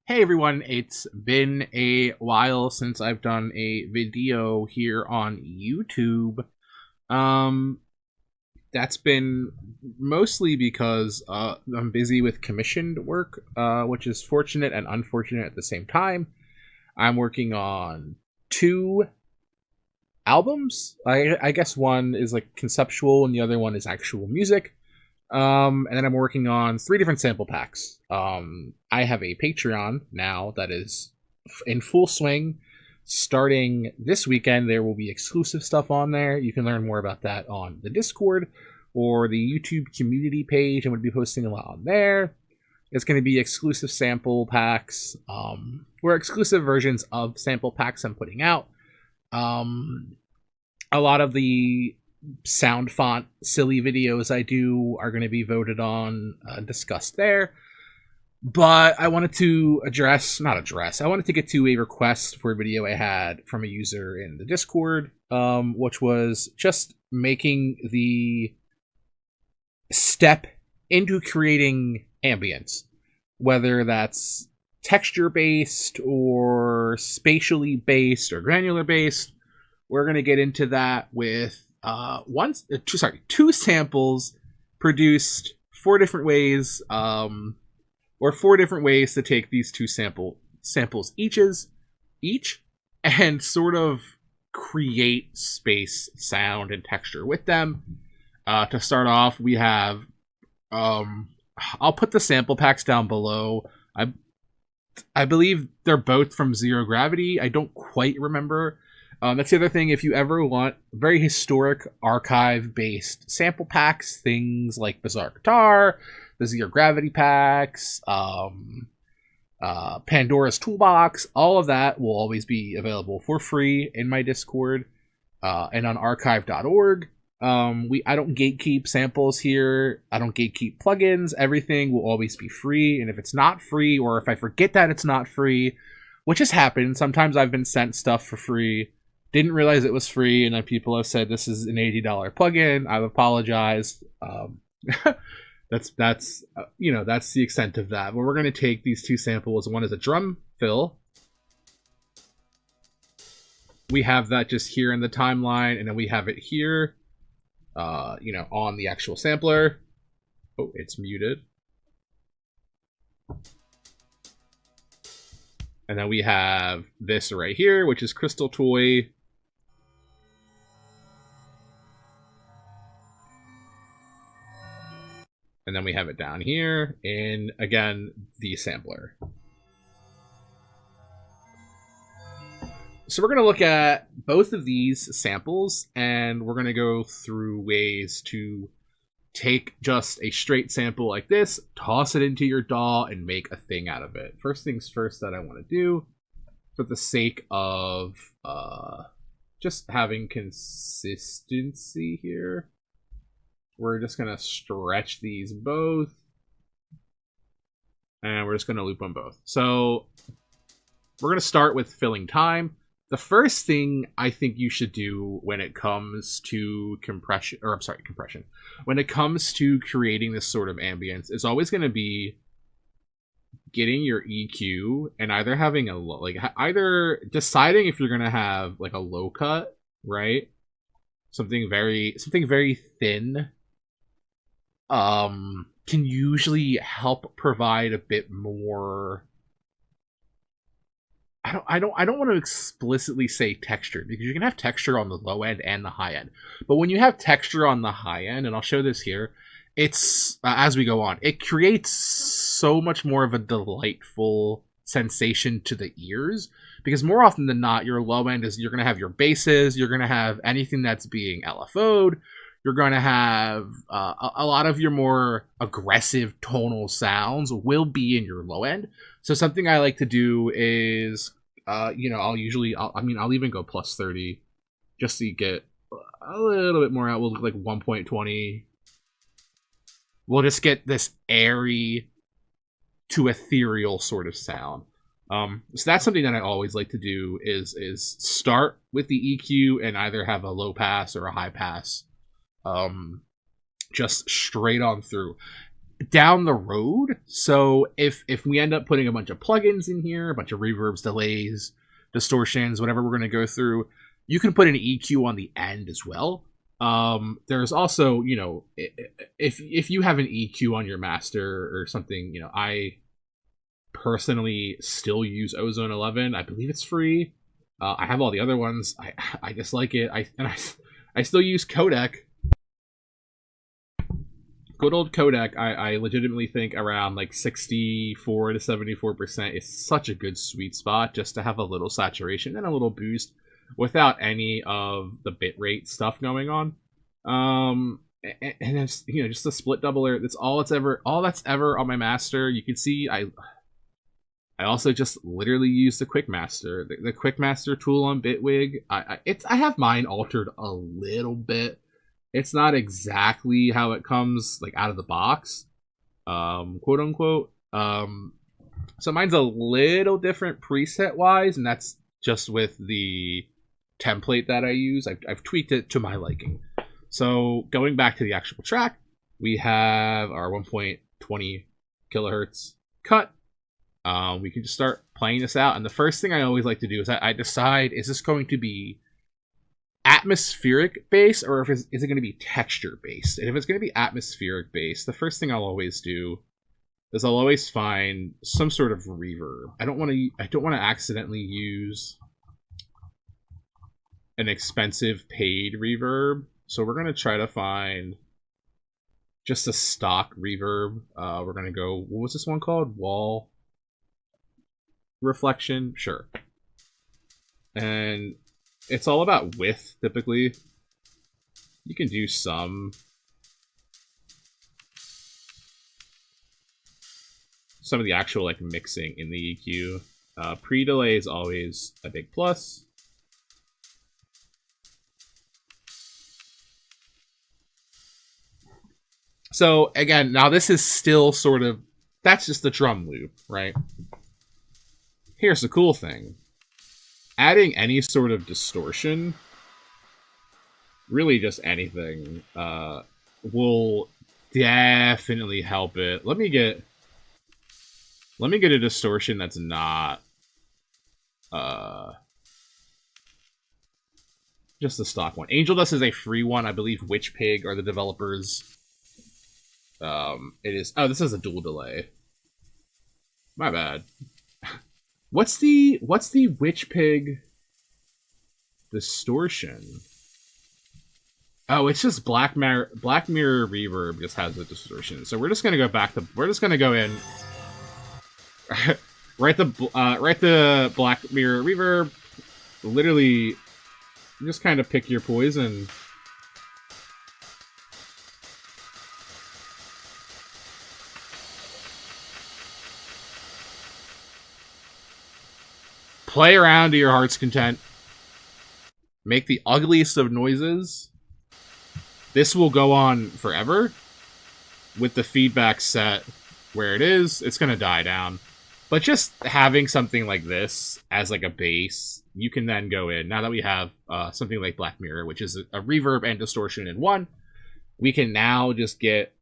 Hey everyone, it's been a while since I've done a video here on YouTube. Um, that's been mostly because I'm busy with commissioned work, which is fortunate and unfortunate at the same time. I'm working on two albums. I guess one is like conceptual and the other one is actual music. And then I'm working on three different sample packs. I have a Patreon now that is in full swing. Starting this weekend, there will be exclusive stuff on there. You can learn more about that on the Discord or the YouTube community page. I'm going to be posting a lot on there. It's going to be exclusive sample packs, or exclusive versions of sample packs I'm putting out. A lot of the sound font silly videos I do are going to be voted on, discussed there. But I wanted to I wanted to get to a request for a video I had from a user in the Discord, which was just making the step into creating ambience, whether that's texture based or spatially based or granular based. We're going to get into that with two samples produced four different ways, or four different ways to take these two samples each and sort of create space, sound, and texture with them. To start off, we have I'll put the sample packs down below. I believe they're both from Zero Gravity. I don't quite remember. That's the other thing. If you ever want very historic archive-based sample packs, things like Bizarre Guitar, the Zero Gravity packs, Pandora's Toolbox, all of that will always be available for free in my Discord and on archive.org. I don't gatekeep samples here. I don't gatekeep plugins. Everything will always be free. And if it's not free, or if I forget that it's not free, which has happened, sometimes I've been sent stuff for free, didn't realize it was free, and then people have said this is an $80 plugin. I've apologized. That's that's the extent of that. But we're going to take these two samples. One is a drum fill. We have that just here in the timeline, and then we have it here, on the actual sampler. Oh, it's muted. And then we have this right here, which is Crystal Toy. And then we have it down here in, again, the sampler. So we're going to look at both of these samples, and we're going to go through ways to take just a straight sample like this, toss it into your DAW, and make a thing out of it. First things first that I want to do, for the sake of just having consistency here, we're just going to stretch these both, and we're just going to loop them both. So we're going to start with filling time. The first thing I think you should do when it comes to compression, when it comes to creating this sort of ambience, is always going to be getting your EQ and either having either deciding if you're going to have like a low cut, right? Something very thin, can usually help provide a bit more. I don't want to explicitly say texture, because you can have texture on the low end and the high end. But when you have texture on the high end, and I'll show this here, it's as we go on, it creates so much more of a delightful sensation to the ears, because more often than not, your low end is, you're going to have your basses, you're going to have anything that's being LFO'd, you're going to have a lot of your more aggressive tonal sounds will be in your low end. So something I like to do is, I'll even go plus 30 just to get a little bit more out. We'll look like 1.20. We'll just get this airy to ethereal sort of sound. So that's something that I always like to do is start with the EQ and either have a low pass or a high pass, just straight on through. down the road. So if we end up putting a bunch of plugins in here, a bunch of reverbs, delays, distortions, whatever we're going to go through, you can put an EQ on the end as well. There's also, you know, if you have an EQ on your master or something, you know, I personally still use Ozone 11. I believe it's free. I have all the other ones. I just like it. I still use Codec. Good old Codec. I legitimately think around like 64 to 74% is such a good sweet spot just to have a little saturation and a little boost without any of the bitrate stuff going on. And it's, you know, just a split doubler. That's all that's ever on my master. You can see I also just literally use the Quickmaster, the Quickmaster tool on Bitwig. I have mine altered a little bit. It's not exactly how it comes like out of the box, quote unquote. So mine's a little different preset wise, and that's just with the template that I use. I've tweaked it to my liking. So going back to the actual track, we have our 1.20 kilohertz cut. We can just start playing this out. And the first thing I always like to do is I decide, is this going to be atmospheric based or is it going to be texture based? And if it's going to be atmospheric based, the first thing I'll always do is I'll always find some sort of reverb. I don't want to accidentally use an expensive paid reverb. So we're going to try to find just a stock reverb. We're going to go, what was this one called? Wall reflection, sure. And it's all about width typically. You can do some of the actual like mixing in the EQ. Pre-delay is always a big plus. So again, now this is still sort of, that's just the drum loop, right? Here's the cool thing. Adding any sort of distortion, really just anything, will definitely help it. Let me get a distortion that's not just the stock one. Angel Dust is a free one. I believe Witch Pig are the developers. It is, oh, this is a dual delay. My bad. What's the Witch Pig distortion? Oh, it's just Black Mirror Reverb just has the distortion. So we're just gonna go back to, we're just gonna go in, write the Black Mirror Reverb. Literally, just kind of pick your poison. Play around to your heart's content. Make the ugliest of noises. This will go on forever. With the feedback set where it is, it's going to die down. But just having something like this as like a base, you can then go in. Now that we have something like Black Mirror, which is a reverb and distortion in one, we can now just get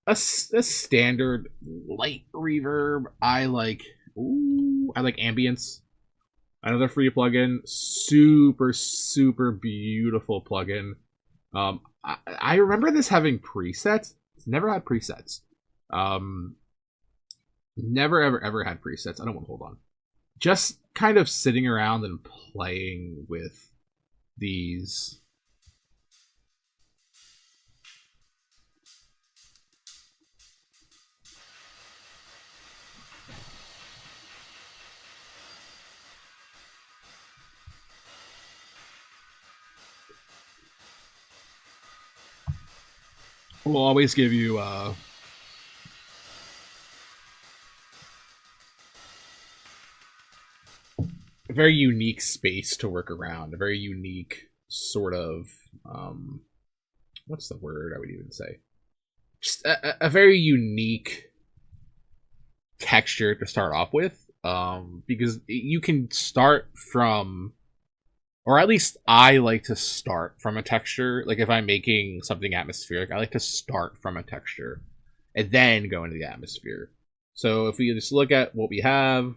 a standard light reverb. I like Ambience. Another free plugin. Super beautiful plugin. I remember this having presets. It's never had presets. Never ever had presets. I don't want to hold on. Just kind of sitting around and playing with these. We'll always give you a very unique space to work around, a very unique sort of what's the word I would even say? Just a very unique texture to start off with, because you can start from, or at least I like to start from a texture. Like if I'm making something atmospheric, I like to start from a texture and then go into the atmosphere. So if we just look at what we have,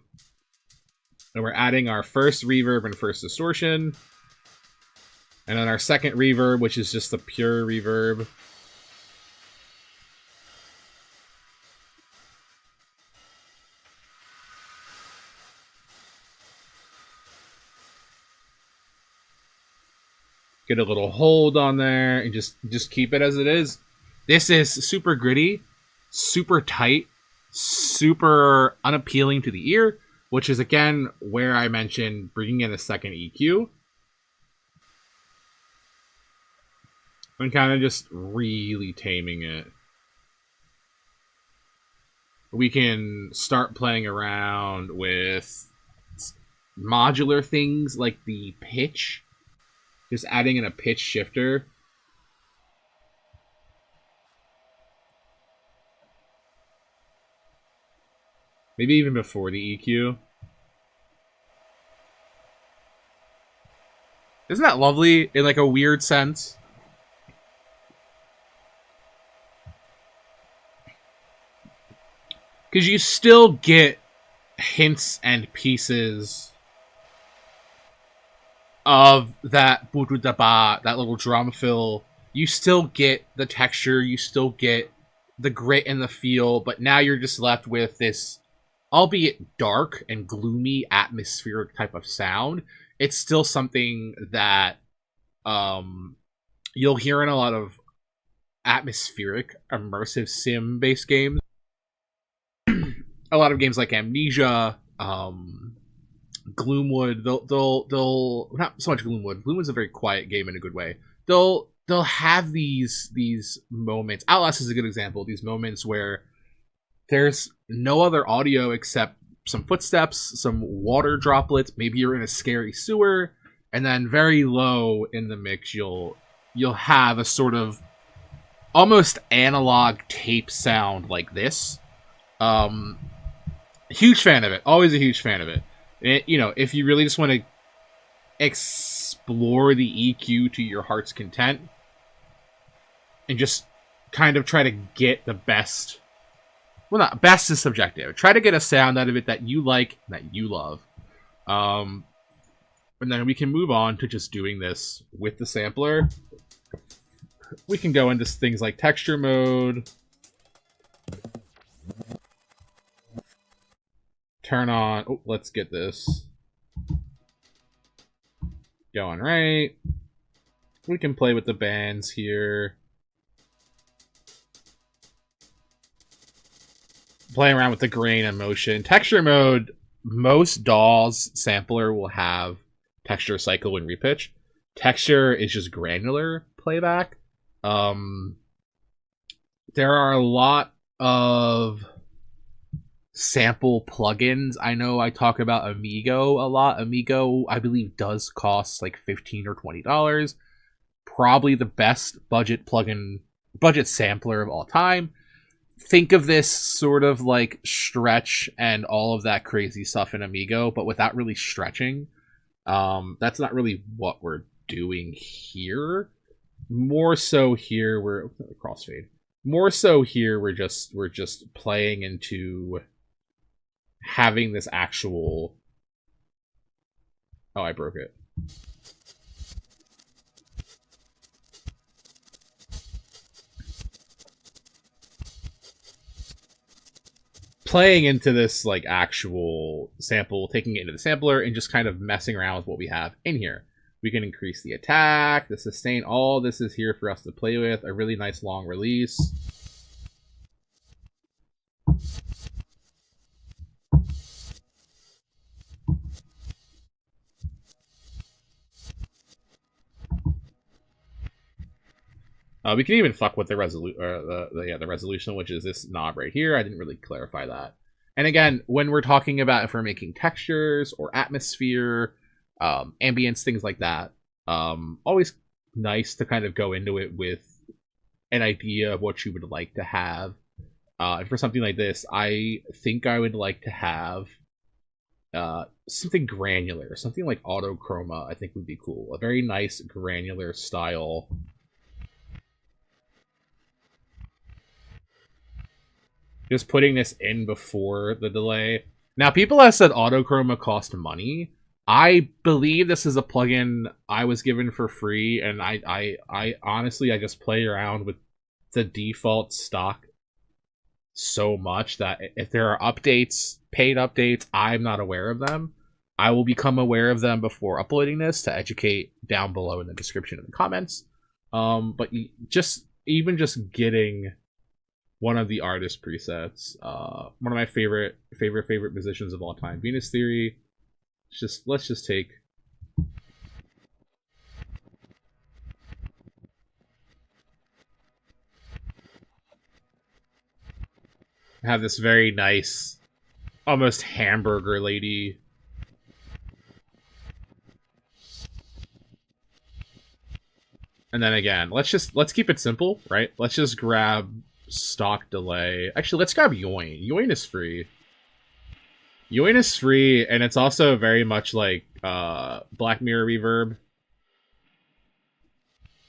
and we're adding our first reverb and first distortion, and then our second reverb, which is just the pure reverb. Get a little hold on there and just keep it as it is. This is super gritty, super tight, super unappealing to the ear, which is again where I mentioned bringing in a second EQ and kind of just really taming it. We can start playing around with modular things like the pitch. Just adding in a pitch shifter. Maybe even before the EQ. Isn't that lovely in like a weird sense? Because you still get hints and pieces of that that little drum fill. You still get the texture, you still get the grit and the feel, but now you're just left with this, albeit dark and gloomy, atmospheric type of sound. It's still something that you'll hear in a lot of atmospheric, immersive sim-based games. A lot of games like Amnesia, Gloomwood, they'll not so much Gloomwood. Gloomwood's a very quiet game in a good way. They'll have these moments. Outlast is a good example. These moments where there's no other audio except some footsteps, some water droplets. Maybe you're in a scary sewer, and then very low in the mix, you'll have a sort of almost analog tape sound like this. Huge fan of it. Always a huge fan of it. If you really just want to explore the EQ to your heart's content and just kind of try to get the best, well, not best is subjective. Try to get a sound out of it that you like, that you love. And then we can move on to just doing this with the sampler. We can go into things like texture mode. Turn on, oh, let's get this going right. We can play with the bands here. Play around with the grain and motion. Texture mode, most DAWs sampler will have texture, cycle, and repitch. Texture is just granular playback. There are a lot of sample plugins. I know I talk about Amigo a lot. Amigo, I believe, does cost like $15 or $20. Probably the best budget sampler of all time. Think of this sort of like stretch and all of that crazy stuff in Amigo, but without really stretching. That's not really what we're doing here. More so here, we're crossfade. More so here, we're just playing into having this actual... Oh, I broke it. Playing into this like actual sample, taking it into the sampler and just kind of messing around with what we have in here. We can increase the attack, the sustain, all this is here for us to play with. A really nice long release. We can even fuck with the resolution, which is this knob right here. I didn't really clarify that. And again, when we're talking about if we're making textures or atmosphere, ambience, things like that, always nice to kind of go into it with an idea of what you would like to have. And for something like this, I think I would like to have something granular, something like autochroma. I think would be cool. A very nice granular style. Just putting this in before the delay. Now, people have said autochroma cost money. I believe this is a plugin I was given for free, and I honestly, I just play around with the default stock so much that if there are updates, paid updates, I'm not aware of them. I will become aware of them before uploading this to educate down below in the description and the comments. But just even just getting one of the artist presets, one of my favorite musicians of all time, Venus Theory. Let's just take have this very nice, almost hamburger lady. And then again, let's keep it simple, right? Let's just grab stock delay. Actually, let's grab Yoin. Yoin is free. Yoin is free, and it's also very much like Black Mirror reverb.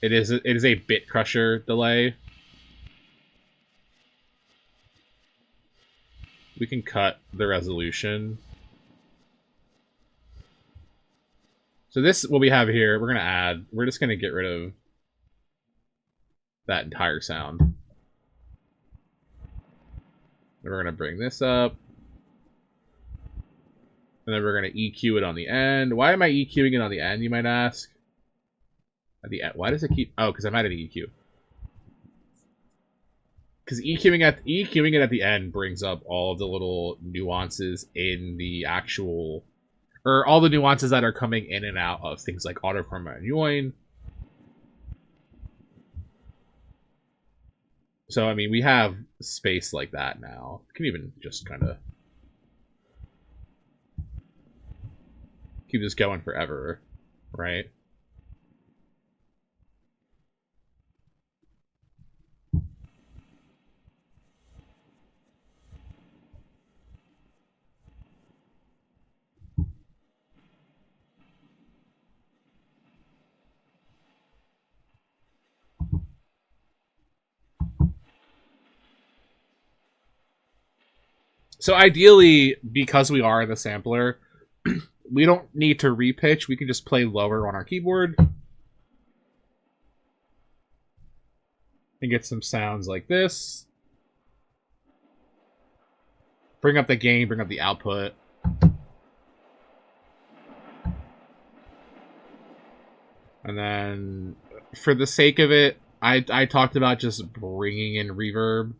It is a bit crusher delay. We can cut the resolution. So this, what we have here, we're just gonna get rid of that entire sound. And we're gonna bring this up. And then we're gonna EQ it on the end. Why am I EQing it on the end, you might ask? At the end, why does it keep, oh, because I'm at an EQ. Because EQing it at the end brings up all of the little nuances in the actual, or all the nuances that are coming in and out of things like autochroma and Yoin. So, I mean, we have space like that now. We can even just kind of keep this going forever, right? So ideally, because we are in the sampler, we don't need to repitch. We can just play lower on our keyboard and get some sounds like this. Bring up the gain, bring up the output. And then, for the sake of it, I talked about just bringing in reverb.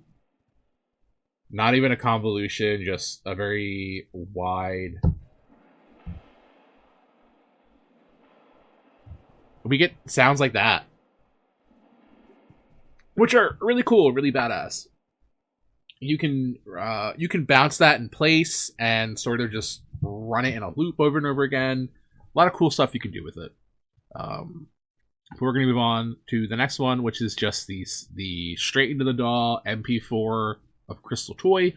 Not even a convolution, just a very wide. We get sounds like that, which are really cool, really badass. You can bounce that in place and sort of just run it in a loop over and over again. A lot of cool stuff you can do with it. We're going to move on to the next one, which is just the straight into the DAW MP4 of Crystal Toy.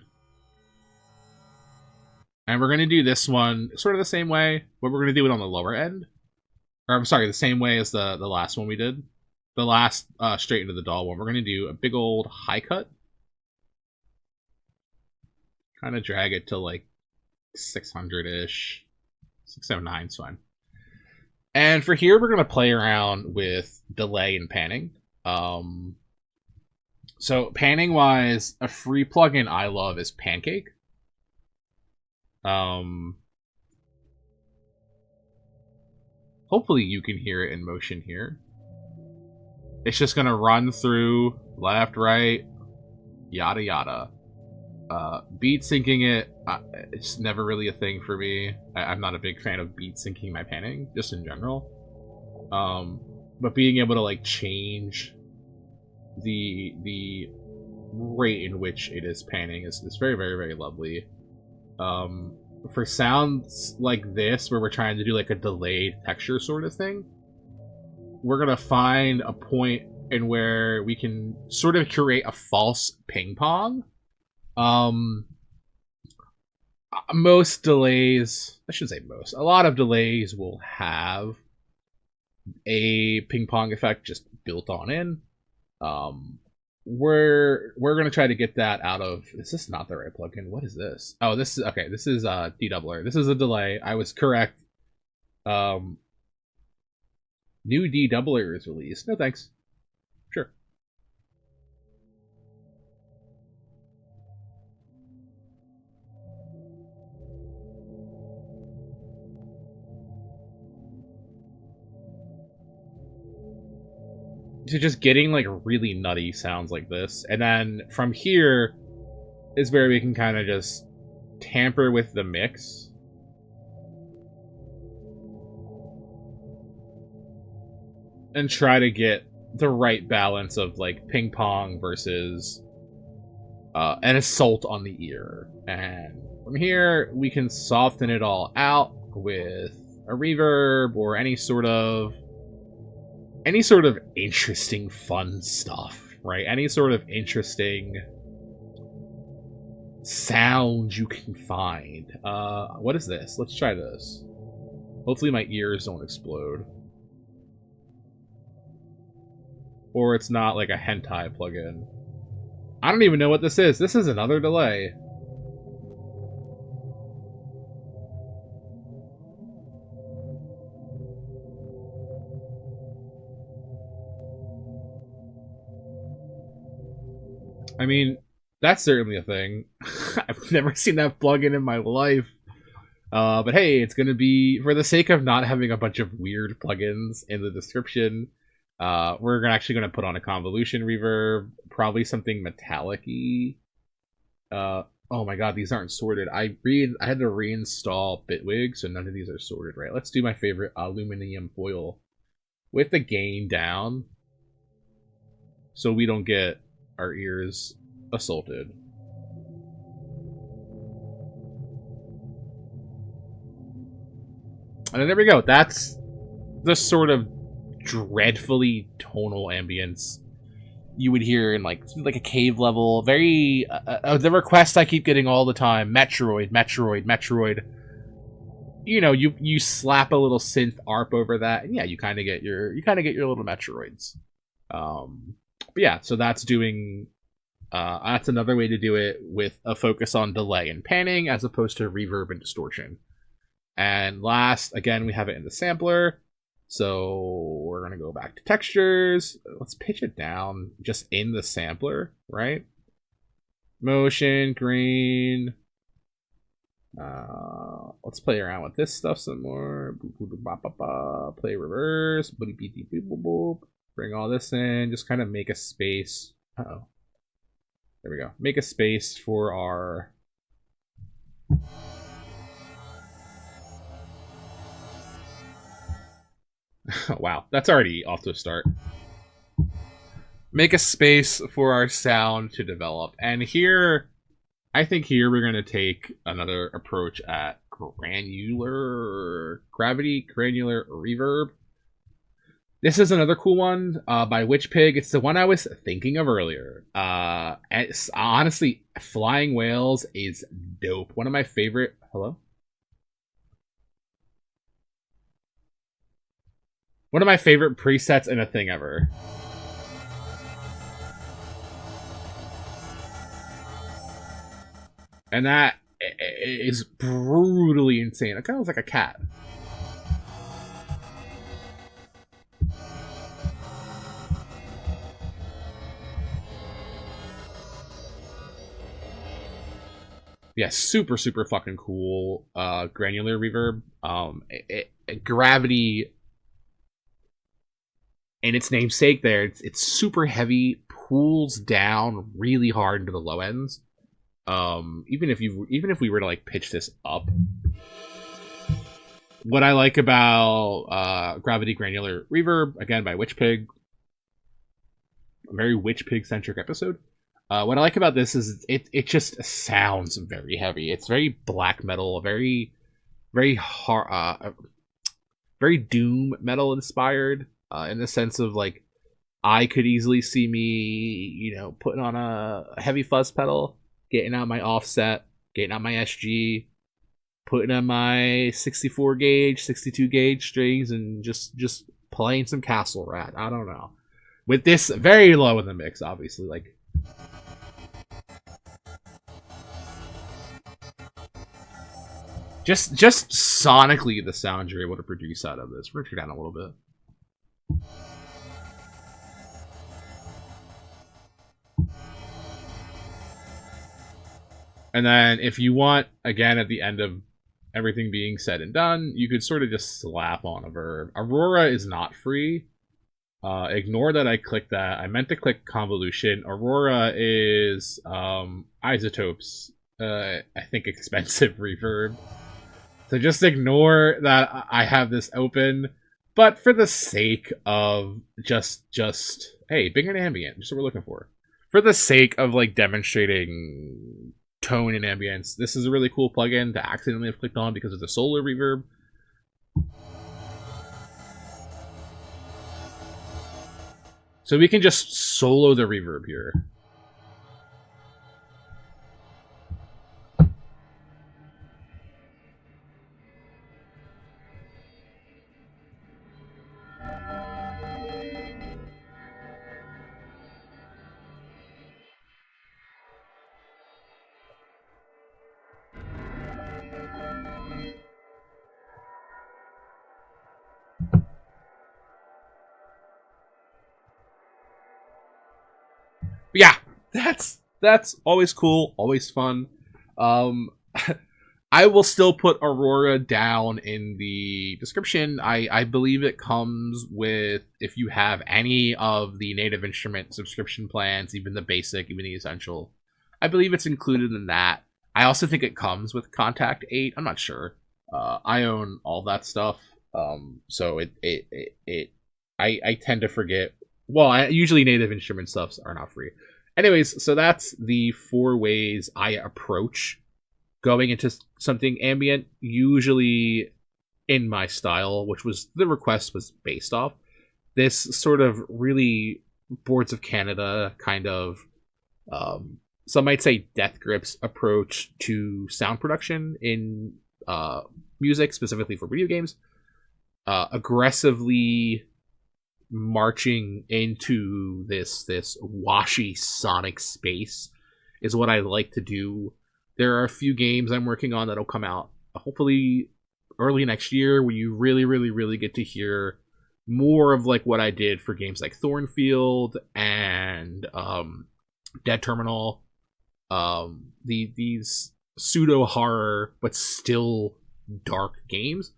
And we're going to do this one sort of the same way, but we're going to do it on the lower end. Or I'm sorry, the same way as the last one we did. The last straight into the DAW one. We're going to do a big old high cut. Kind of drag it to like 600-ish. 609 is fine. And for here, we're going to play around with delay and panning. So panning wise, a free plugin I love is Pancake. Hopefully you can hear it in motion here. It's just going to run through left, right, yada yada. Beat syncing it, it's never really a thing for me. I'm not a big fan of beat syncing my panning, just in general. But being able to like change the rate in which it is panning is very, very, very lovely. For sounds like this, where we're trying to do like a delayed texture sort of thing, we're gonna find a point in where we can sort of create a false ping pong. Most delays, I shouldn't say most, a lot of delays will have a ping pong effect just built on in. we're gonna try to get that out of. Is this not the right plugin? What is this? Oh, this is okay. This is dedoubler. This is a delay. I was correct. Um, new dedoubler is released. No thanks. Sure. To just getting like really nutty sounds like this, and then from here is where we can kind of just tamper with the mix. And try to get the right balance of like ping pong versus an assault on the ear. And from here, we can soften it all out with a reverb or any sort of interesting fun stuff, right? Any sort of interesting sound you can find. What is this? Let's try this. Hopefully my ears don't explode. Or it's not like a hentai plugin. I don't even know what this is. This is another delay. I mean, that's certainly a thing. I've never seen that plugin in my life. But hey, it's gonna be, for the sake of not having a bunch of weird plugins in the description, we're actually gonna put on a convolution reverb, probably something metallic-y. Oh my god, these aren't sorted. I had to reinstall Bitwig, so none of these are sorted right. Let's do my favorite aluminum foil with the gain down, so we don't get our ears assaulted. And there we go. That's the sort of dreadfully tonal ambience you would hear in like a cave level. Very the request I keep getting all the time: Metroid, Metroid, Metroid. You know, you slap a little synth arp over that, and yeah, you kind of get your little Metroids. But yeah, so that's doing. That's another way to do it with a focus on delay and panning as opposed to reverb and distortion. And last, again, we have it in the sampler. So we're going to go back to textures. Let's pitch it down just in the sampler, right? Motion, green. Let's play around with this stuff some more. Play reverse. Bring all this in. Just kind of make a space. Uh-oh. There we go. Make a space for our... Wow, that's already off to a start. Make a space for our sound to develop. And here, I think here we're going to take another approach at gravity granular reverb. This is another cool one by Witch Pig. It's the one I was thinking of earlier. Honestly, Flying Whales is dope. One of my favorite... Hello? One of my favorite presets in a thing ever. And that is brutally insane. It kind of looks like a cat. Yeah, super, super fucking cool granular reverb. Gravity, and its namesake there, it's super heavy, pulls down really hard into the low ends. Even if we were to like pitch this up, what I like about Gravity Granular Reverb, again by Witch Pig, a very Witch Pig centric episode. What I like about this is it just sounds very heavy. It's very black metal, very hard, very doom metal inspired. In the sense of like, I could easily see me, putting on a heavy fuzz pedal, getting out my offset, getting out my SG, putting on my 64 gauge, 62 gauge strings, and just playing some Castle Rat. I don't know. with this very low in the mix, obviously. Like, just sonically, the sound you're able to produce out of this. We're gonna turn down a little bit. And then if you want, again, at the end of everything being said and done, you could sort of just slap on a verb. Aurora is not free. Ignore that I clicked that. I meant to click convolution. Aurora is isotopes. I think expensive reverb. So just ignore that I have this open. But for the sake of just hey, big and ambient, just what we're looking for. For the sake of like demonstrating tone and ambience, this is a really cool plugin to accidentally have clicked on because of the solar reverb. So we can just solo the reverb here. Yeah, that's always cool, always fun. Um, I will still put Aurora down in the description. I believe it comes with, if you have any of the Native Instrument subscription plans, even the basic, even the essential. I believe it's included in that. I also think it comes with Contact 8. I'm not sure. I own all that stuff. So I tend to forget. Well, usually Native Instrument stuffs are not free. Anyways, so that's the 4 ways I approach going into something ambient, usually in my style, which was the request was based off. This sort of really Boards of Canada kind of, some might say Death Grips approach to sound production in music, specifically for video games. Aggressively marching into this washy sonic space is what I like to do. There are a few games I'm working on that'll come out hopefully early next year where you really get to hear more of like what I did for games like Thornfield and Dead Terminal. These pseudo horror but still dark games.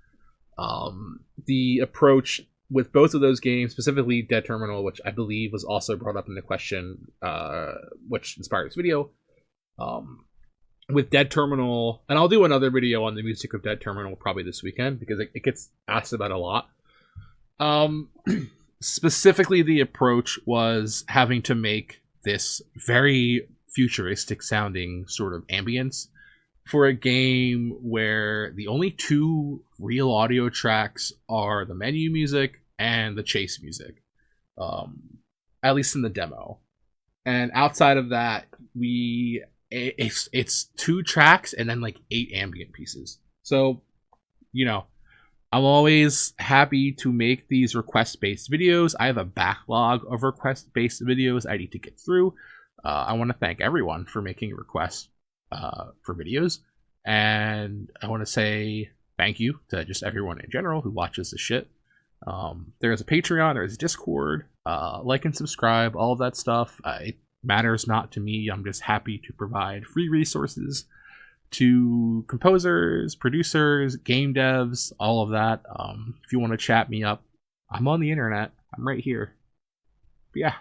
The approach with both of those games, specifically Dead Terminal, which I believe was also brought up in the question, which inspired this video. With Dead Terminal, and I'll do another video on the music of Dead Terminal probably this weekend because it gets asked about a lot. Specifically, the approach was having to make this very futuristic sounding sort of ambience for a game where the only 2 real audio tracks are the menu music and the chase music, at least in the demo. And outside of that, it's 2 tracks and then like 8 ambient pieces. So, you know, I'm always happy to make these request-based videos. I have a backlog of request-based videos I need to get through. I want to thank everyone for making requests for videos, and I want to say thank you to just everyone in general who watches this shit. There's a Patreon, there's a Discord, like and subscribe, all of that stuff. It matters not to me. I'm just happy to provide free resources to composers, producers, game devs, all of that. If you want to chat me up, I'm on the internet. I'm right here. But yeah.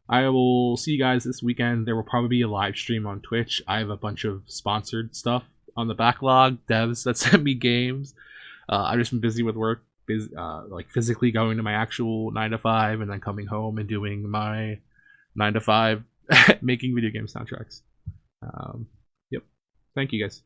I will see you guys this weekend. There will probably be a live stream on Twitch. I have a bunch of sponsored stuff on the backlog, devs that sent me games. I've just been busy with work, like physically going to my actual 9 to 5 and then coming home and doing my 9 to 5 making video game soundtracks. Yep. Thank you guys.